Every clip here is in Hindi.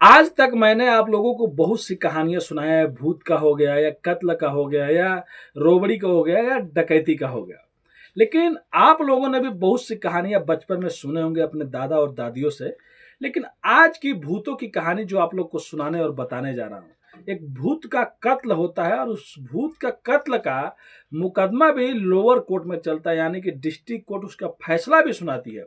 आज तक मैंने आप लोगों को बहुत सी कहानियाँ सुनाया है, भूत का हो गया या कत्ल का हो गया या रोबड़ी का हो गया या डकैती का हो गया। लेकिन आप लोगों ने भी बहुत सी कहानियाँ बचपन में सुने होंगे अपने दादा और दादियों से। लेकिन आज की भूतों की कहानी जो आप लोग को सुनाने और बताने जा रहा हूँ, एक भूत का कत्ल होता है और उस भूत का कत्ल का मुकदमा भी लोअर कोर्ट में चलता है, यानी कि डिस्ट्रिक्ट कोर्ट उसका फैसला भी सुनाती है।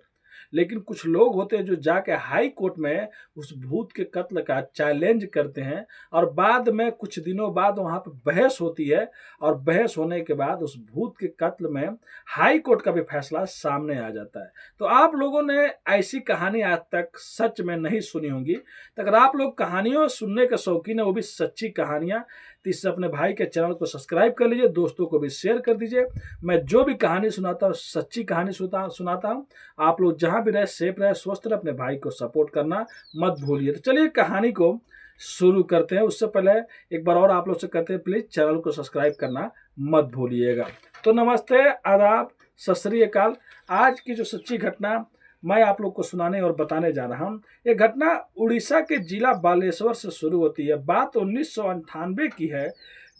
लेकिन कुछ लोग होते हैं जो जाके हाई कोर्ट में उस भूत के कत्ल का चैलेंज करते हैं और बाद में कुछ दिनों बाद वहां पर बहस होती है और बहस होने के बाद उस भूत के कत्ल में हाई कोर्ट का भी फैसला सामने आ जाता है। तो आप लोगों ने ऐसी कहानी आज तक सच में नहीं सुनी होंगी। तो अगर आप लोग कहानियों सुनने के शौकीन है, वो भी सच्ची कहानियां, तो इससे अपने भाई के चैनल को सब्सक्राइब कर लीजिए, दोस्तों को भी शेयर कर दीजिए। मैं जो भी कहानी सुनाता हूँ सच्ची कहानी सुनाता हूँ। आप लोग जहां भी रहे सेफ रहे, स्वस्थ रहे, अपने भाई को सपोर्ट करना मत भूलिए। तो चलिए कहानी को शुरू करते हैं। उससे पहले एक बार और आप लोग से कहते हैं, प्लीज चैनल को सब्सक्राइब करना मत भूलिएगा। तो नमस्ते, आदाब, सत श्री अकाल। आज की जो सच्ची घटना मैं आप लोग को सुनाने और बताने जा रहा हूँ, ये घटना उड़ीसा के जिला बालेश्वर से शुरू होती है। बात 1998 की है,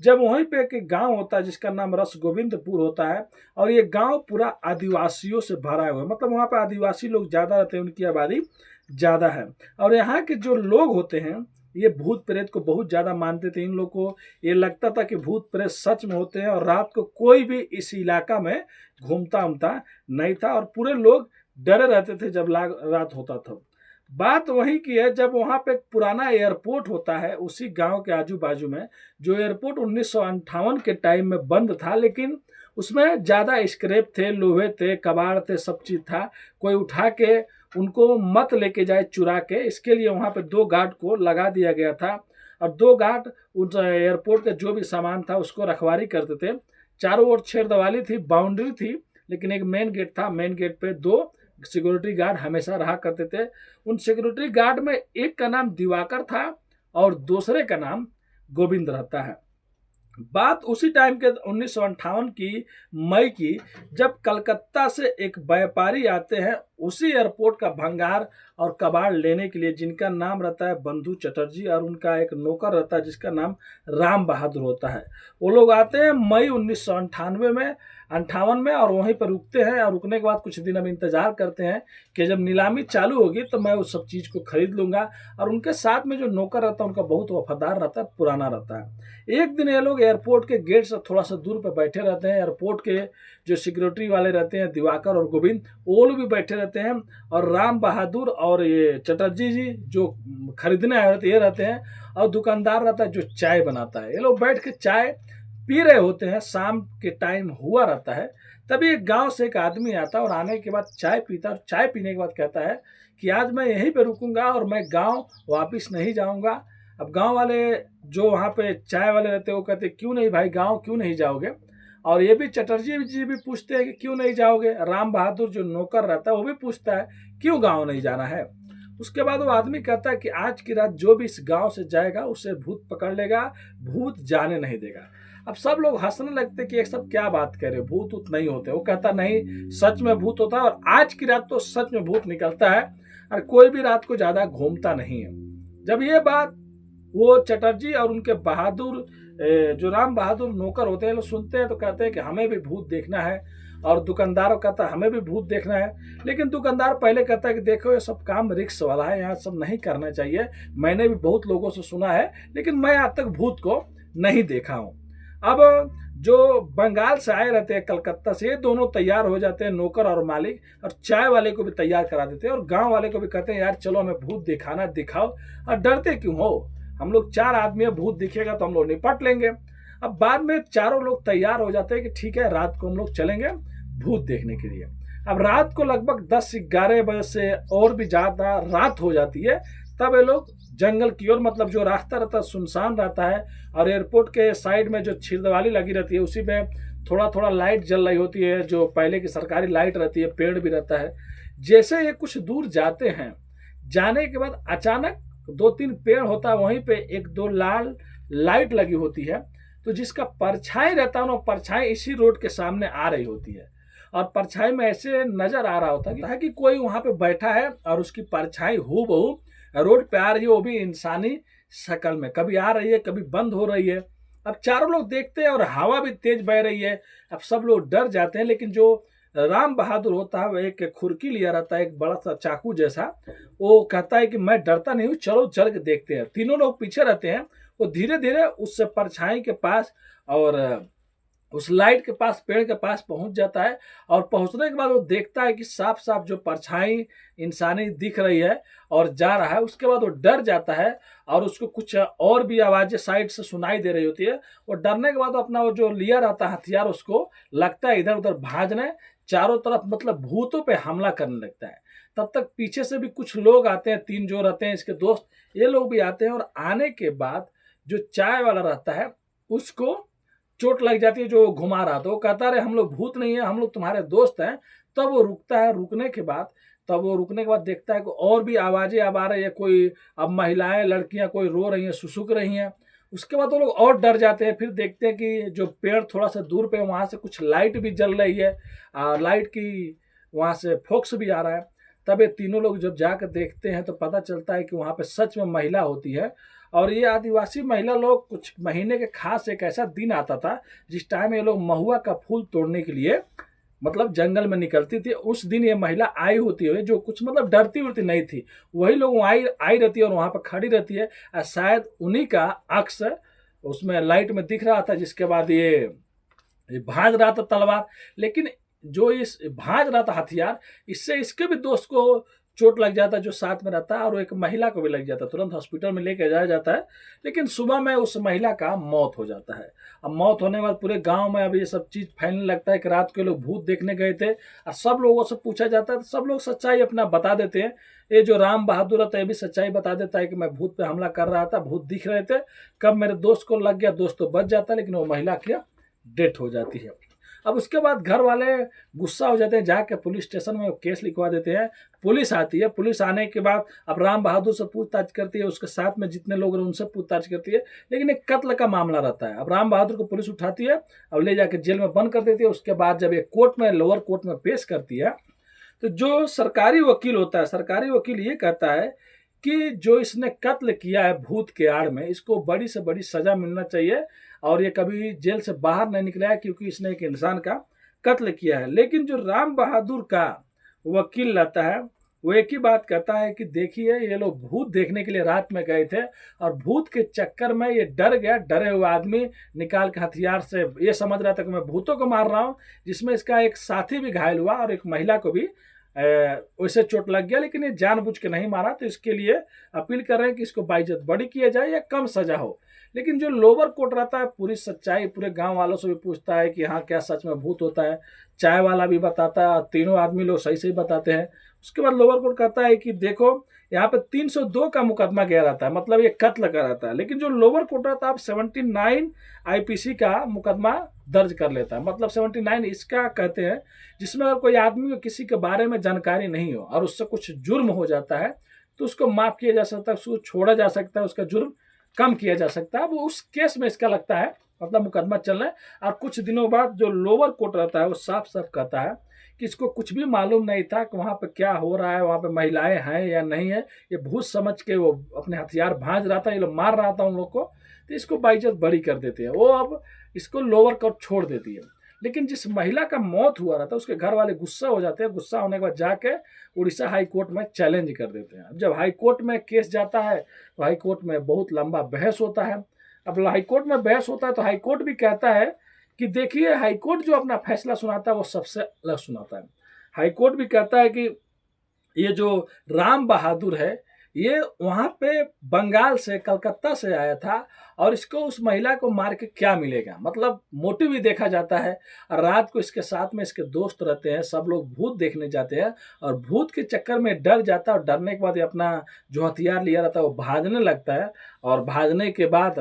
जब वहीं पे एक गांव होता है जिसका नाम रस गोविंदपुर होता है। और ये गांव पूरा आदिवासियों से भरा हुआ है, मतलब वहाँ पे आदिवासी लोग ज़्यादा रहते हैं, उनकी आबादी ज़्यादा है। और यहाँ के जो लोग होते हैं ये भूत प्रेत को बहुत ज़्यादा मानते थे। इन लोग को ये लगता था कि भूत प्रेत सच में होते हैं और रात को कोई भी इस इलाका में घूमता उमता नहीं था और पूरे लोग डरे रहते थे जब रात होता था। बात वही की है, जब वहाँ पे एक पुराना एयरपोर्ट होता है उसी गांव के आजू बाजू में, जो एयरपोर्ट 1958 के टाइम में बंद था, लेकिन उसमें ज़्यादा स्क्रैप थे, लोहे थे, कबाड़ थे, सब चीज़ था। कोई उठा के उनको मत लेके जाए चुरा के, इसके लिए वहाँ पे 2 गार्ड को लगा दिया गया था। और 2 गार्ड उस एयरपोर्ट का जो भी सामान था उसको रखवारी करते थे। चारों ओर छेड़ दवाली थी, बाउंड्री थी, लेकिन एक मेन गेट था। मेन गेट पे 2 सिक्योरिटी गार्ड हमेशा रहा करते थे। उन सिक्योरिटी गार्ड में एक का नाम दिवाकर था और दूसरे का नाम गोविंद रहता है। बात उसी टाइम के 1958 की मई की, जब कलकत्ता से एक व्यापारी आते हैं उसी एयरपोर्ट का भंगार और कबाड़ लेने के लिए, जिनका नाम रहता है बंधु चटर्जी, और उनका एक नौकर रहता है जिसका नाम राम बहादुर होता है। वो लोग आते हैं मई 1998 में, 58 में, और वहीं पर रुकते हैं। और रुकने के बाद कुछ दिन हम इंतजार करते हैं कि जब नीलामी चालू होगी तो मैं उस सब चीज़ को खरीद लूंगा। और उनके साथ में जो नौकर रहता है उनका बहुत वफादार रहता है, पुराना रहता है। एक दिन ये लोग एयरपोर्ट के गेट से थोड़ा सा दूर पर बैठे रहते हैं। एयरपोर्ट के जो सिक्योरिटी वाले रहते हैं दिवाकर और गोविंद, वो लोग भी बैठे रहते हैं। और राम बहादुर और ये चटर्जी जी जो खरीदने आए रहते ये रहते हैं। और दुकानदार रहता है जो चाय बनाता है। ये लोग बैठ के चाय पी रहे होते हैं, शाम के टाइम हुआ रहता है। तभी एक गांव से एक आदमी आता है और आने के बाद चाय पीता है। चाय पीने के बाद कहता है कि आज मैं यहीं पे रुकूंगा और मैं गांव वापस नहीं जाऊंगा। अब गांव वाले जो वहाँ पे चाय वाले रहते हैं वो कहते क्यों नहीं भाई, गांव क्यों नहीं जाओगे। और ये भी चटर्जी जी भी पूछते हैं कि क्यों नहीं जाओगे। राम बहादुर जो नौकर रहता है वो भी पूछता है क्यों गांव नहीं जाना है। उसके बाद वो आदमी कहता है कि आज की रात जो भी इस गांव से जाएगा उसे भूत पकड़ लेगा, भूत जाने नहीं देगा। अब सब लोग हंसने लगते कि ये सब क्या बात कर रहे हो, भूत उत नहीं होते। वो कहता नहीं, सच में भूत होता है और आज की रात तो सच में भूत निकलता है और कोई भी रात को ज्यादा घूमता नहीं है। जब ये बात वो चटर्जी और उनके बहादुर जो राम बहादुर नौकर होते हैं लोग सुनते हैं तो कहते हैं कि हमें भी भूत देखना है। और दुकानदार कहता है हमें भी भूत देखना है। लेकिन दुकानदार पहले कहता है कि देखो ये सब काम रिस्क वाला है, यहाँ सब नहीं करना चाहिए। मैंने भी बहुत लोगों से सुना है लेकिन मैं आज तक भूत को नहीं देखा हूँ। अब जो बंगाल से आए रहते हैं कलकत्ता से, ये दोनों तैयार हो जाते हैं, नौकर और मालिक, और चाय वाले को भी तैयार करा देते हैं और गांव वाले को भी कहते हैं यार चलो हमें भूत दिखाना, दिखाओ। और डरते क्यों हो, हम लोग 4 आदमी है, भूत दिखेगा तो हम लोग निपट लेंगे। अब बाद में चारों लोग तैयार हो जाते हैं कि ठीक है रात को हम लोग चलेंगे भूत देखने के लिए। अब रात को लगभग 10-11 बजे से और भी ज्यादा रात हो जाती है। तब ये लोग जंगल की ओर, मतलब जो रास्ता रहता है सुनसान रहता है और एयरपोर्ट के साइड में जो छिड़दवाली लगी रहती है उसी में थोड़ा थोड़ा लाइट जल रही होती है, जो पहले की सरकारी लाइट रहती है, पेड़ भी रहता है। जैसे ये कुछ दूर जाते हैं, जाने के बाद अचानक 2-3 पेड़ होता है, वहीं पे 1-2 लाल लाइट लगी होती है। तो जिसका परछाई रहता है ना, परछाई इसी रोड के सामने आ रही होती है और परछाई में ऐसे नजर आ रहा होता है कि कोई वहां पे बैठा है और उसकी परछाई हूबहू रोड पे आ रही है, वो भी इंसानी शक्ल में, कभी आ रही है कभी बंद हो रही है। अब चारों लोग देखते हैं और हवा भी तेज बह रही है। अब सब लोग डर जाते हैं, लेकिन जो राम बहादुर होता है, वो एक खुरकी लिया रहता है, एक बड़ा सा चाकू जैसा। वो कहता है कि मैं डरता नहीं हूँ, चलो चल के देखते हैं। तीनों लोग पीछे रहते हैं। वो धीरे धीरे उस परछाई के पास और उस लाइट के पास, पेड़ के पास पहुंच जाता है। और पहुंचने के बाद वो देखता है कि साफ साफ जो परछाई इंसानी दिख रही है और जा रहा है। उसके बाद वो डर जाता है और उसको कुछ और भी आवाजें साइड से सुनाई दे रही होती है। वो डरने के बाद अपना वो जो लिया रहता है हथियार, उसको लगता है इधर उधर भागने, चारों तरफ मतलब भूतों पे हमला करने लगता है। तब तक पीछे से भी कुछ लोग आते हैं, 3 जो रहते हैं इसके दोस्त, ये लोग भी आते हैं। और आने के बाद जो चाय वाला रहता है उसको चोट लग जाती है, जो घुमा रहा था। वो कहता है हम लोग भूत नहीं है, हम लोग तुम्हारे दोस्त हैं। तब वो रुकता है। रुकने के बाद देखता है कि और भी आवाजें अब आ रही है, कोई अब महिलाएं लड़कियां कोई रो रही हैं, सुसुक रही हैं। उसके बाद वो लोग और डर जाते हैं। फिर देखते हैं कि जो पेड़ थोड़ा सा दूर पे, वहां से कुछ लाइट भी जल रही है, लाइट की वहां से फोक्स भी आ रहा है। तब ये तीनों लोग जब जाकर देखते हैं तो पता चलता है कि वहां पे सच में महिला होती है। और ये आदिवासी महिला लोग, कुछ महीने के खास एक ऐसा दिन आता था जिस टाइम ये लोग महुआ का फूल तोड़ने के लिए मतलब जंगल में निकलती थी। उस दिन ये महिला आई होती है, जो कुछ मतलब डरती उड़ती नहीं थी। वही लोग आई आई रहती है और वहां पर खड़ी रहती है। शायद उन्हीं का अक्स उसमें लाइट में दिख रहा था, जिसके बाद ये भाग रहा था तलवार। लेकिन जो इस भाग रहा था हथियार, इससे इसके भी दोस्त को चोट लग जाता है जो साथ में रहता है, और एक महिला को भी लग जाता है। तुरंत हॉस्पिटल में लेके जाया जाता है। लेकिन सुबह में उस महिला का मौत हो जाता है। अब मौत होने के बाद पूरे गांव में अब ये सब चीज फैलने लगता है कि रात के लोग भूत देखने गए थे। और सब लोगों से पूछा जाता है तो सब लोग सच्चाई अपना बता देते हैं। ये जो राम बहादुर है, ये भी सच्चाई बता देता है कि मैं भूत पे हमला कर रहा था, भूत दिख रहे थे। कब मेरे दोस्त को लग गया, दोस्त तो बच जाता है, लेकिन वो महिला की डेथ हो जाती है। अब उसके बाद घर वाले गुस्सा हो जाते हैं, जाके पुलिस स्टेशन में केस लिखवा देते हैं। पुलिस आती है। पुलिस आने के बाद अब राम बहादुर से पूछताछ करती है, उसके साथ में जितने लोग हैं उनसे पूछताछ करती है। लेकिन एक कत्ल का मामला रहता है। अब राम बहादुर को पुलिस उठाती है, अब ले जाके जेल में बंद कर देती है। उसके बाद जब ये कोर्ट में, लोअर कोर्ट में पेश करती है, तो जो सरकारी वकील होता है, सरकारी वकील ये कहता है कि जो इसने कत्ल किया है भूत के आड़ में, इसको बड़ी से बड़ी सजा मिलना चाहिए और ये कभी जेल से बाहर नहीं निकला है, क्योंकि इसने एक इंसान का कत्ल किया है। लेकिन जो राम बहादुर का वकील रहता है, वो एक ही बात कहता है कि देखिए, ये लोग भूत देखने के लिए रात में गए थे और भूत के चक्कर में ये डर गया। डरे हुए आदमी निकाल के हथियार से ये समझ रहा था कि मैं भूतों को मार रहा हूँ, जिसमें इसका एक साथी भी घायल हुआ और एक महिला को भी वैसे चोट लग गया। लेकिन ये जानबूझ के नहीं मारा। तो इसके लिए अपील कर रहे हैं कि इसको बाइज्जत बरी किया जाए या कम सजा हो। लेकिन जो लोअर कोर्ट रहता है, पूरी सच्चाई पूरे गांव वालों से भी पूछता है कि हाँ, क्या सच में भूत होता है। चाय वाला भी बताता है, तीनों आदमी लोग सही सही बताते हैं। उसके बाद लोअर कोर्ट कहता है कि देखो, यहाँ पे 302 का मुकदमा गया रहता है, मतलब ये कत्ल का रहता है। लेकिन जो लोअर कोर्ट रहता है, आप 79 आईपीसी का मुकदमा दर्ज कर लेता है। मतलब 79 इसका कहते हैं जिसमें अगर कोई आदमी को किसी के बारे में जानकारी नहीं हो और उससे कुछ जुर्म हो जाता है, तो उसको माफ किया जा सकता है, उसको छोड़ा जा सकता है, उसका जुर्म कम किया जा सकता है। वो उस केस में इसका लगता है मतलब मुकदमा चल रहा है। और कुछ दिनों बाद जो लोअर कोर्ट रहता है, वो साफ साफ कहता है कि इसको कुछ भी मालूम नहीं था कि वहाँ पे क्या हो रहा है, वहाँ पे महिलाएं हैं या नहीं है। ये भूत समझ के वो अपने हथियार भांज रहा था, ये लोग मार रहा था उन लोग को। तो इसको बाइज्जत बरी कर देते हैं। वो अब इसको लोअर कोर्ट छोड़ देती है। लेकिन जिस महिला का मौत हुआ रहता है, उसके घर वाले गुस्सा हो जाते हैं। गुस्सा होने के बाद जाके उड़ीसा हाई कोर्ट में चैलेंज कर देते हैं। जब हाई कोर्ट में केस जाता है तो हाई कोर्ट में बहुत लंबा बहस होता है। अब हाई कोर्ट में बहस होता है तो हाई कोर्ट भी कहता है कि देखिए, हाई कोर्ट जो अपना फैसला सुनाता है वो सबसे अलग सुनाता है। हाई कोर्ट भी कहता है कि ये जो राम बहादुर है, ये वहाँ पे बंगाल से, कलकत्ता से आया था और इसको उस महिला को मार के क्या मिलेगा, मतलब मोटिव भी देखा जाता है। और रात को इसके साथ में इसके दोस्त रहते हैं, सब लोग भूत देखने जाते हैं और भूत के चक्कर में डर जाता है। और डरने के बाद ये अपना जो हथियार लिया रहता है वो भागने लगता है। और भागने के बाद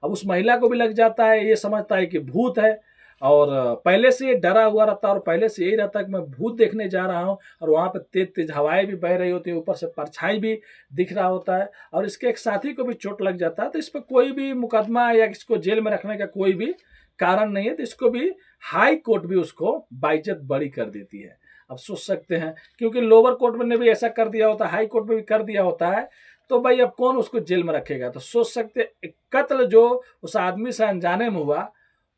अब उस महिला को भी लग जाता है, ये समझता है कि भूत है और पहले से ये डरा हुआ रहता है और पहले से यही रहता है कि मैं भूत देखने जा रहा हूँ। और वहाँ पे तेज तेज हवाएं भी बह रही होती है, ऊपर से परछाई भी दिख रहा होता है और इसके एक साथी को भी चोट लग जाता है। तो इस पर कोई भी मुकदमा या इसको जेल में रखने का कोई भी कारण नहीं है। तो इसको भी हाई कोर्ट भी उसको बाइज्जत बरी कर देती है। अब सोच सकते हैं, क्योंकि लोअर कोर्ट में ने भी ऐसा कर दिया होता है, हाई कोर्ट में भी कर दिया होता है, तो भाई अब कौन उसको जेल में रखेगा। तो सोच सकते एक कत्ल जो उस आदमी से अनजाने में हुआ,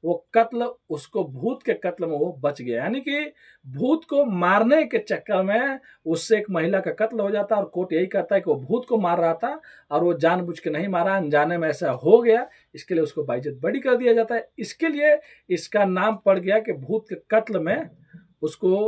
वो कत्ल उसको भूत के कत्ल में वो बच गया। यानी कि भूत को मारने के चक्कर में उससे एक महिला का कत्ल हो जाता है, और कोर्ट यही कहता है कि वो भूत को मार रहा था और वो जानबूझ के नहीं मारा, अनजाने में ऐसा हो गया, इसके लिए उसको बाइज्जत बरी कर दिया जाता है। इसके लिए इसका नाम पड़ गया कि भूत के कत्ल में उसको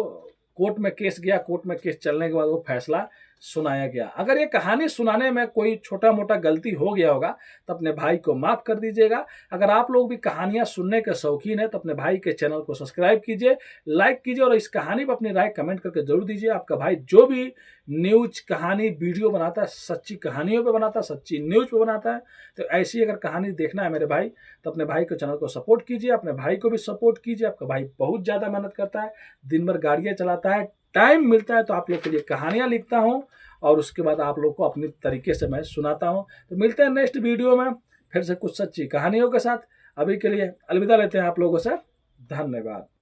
कोर्ट में केस गया, कोर्ट में केस चलने के बाद वो फैसला सुनाया गया। अगर ये कहानी सुनाने में कोई छोटा मोटा गलती हो गया होगा तो अपने भाई को माफ कर दीजिएगा। अगर आप लोग भी कहानियां सुनने के शौकीन हैं तो अपने भाई के चैनल को सब्सक्राइब कीजिए, लाइक कीजिए, और इस कहानी पर अपनी राय कमेंट करके जरूर दीजिए। आपका भाई जो भी न्यूज कहानी वीडियो बनाता है, सच्ची कहानियों पे बनाता है, सच्ची न्यूज पे बनाता है, तो ऐसी अगर कहानी देखना है मेरे भाई तो अपने भाई के चैनल को सपोर्ट कीजिए, अपने भाई को भी सपोर्ट कीजिए। आपका भाई बहुत ज़्यादा मेहनत करता है, दिन भर गाड़ियाँ चलाता है, टाइम मिलता है तो आप लोग के लिए कहानियाँ लिखता हूँ और उसके बाद आप लोग को अपनी तरीके से मैं सुनाता हूँ। तो मिलते हैं नेक्स्ट वीडियो में फिर से कुछ सच्ची कहानियों के साथ। अभी के लिए अलविदा लेते हैं आप लोगों से। धन्यवाद।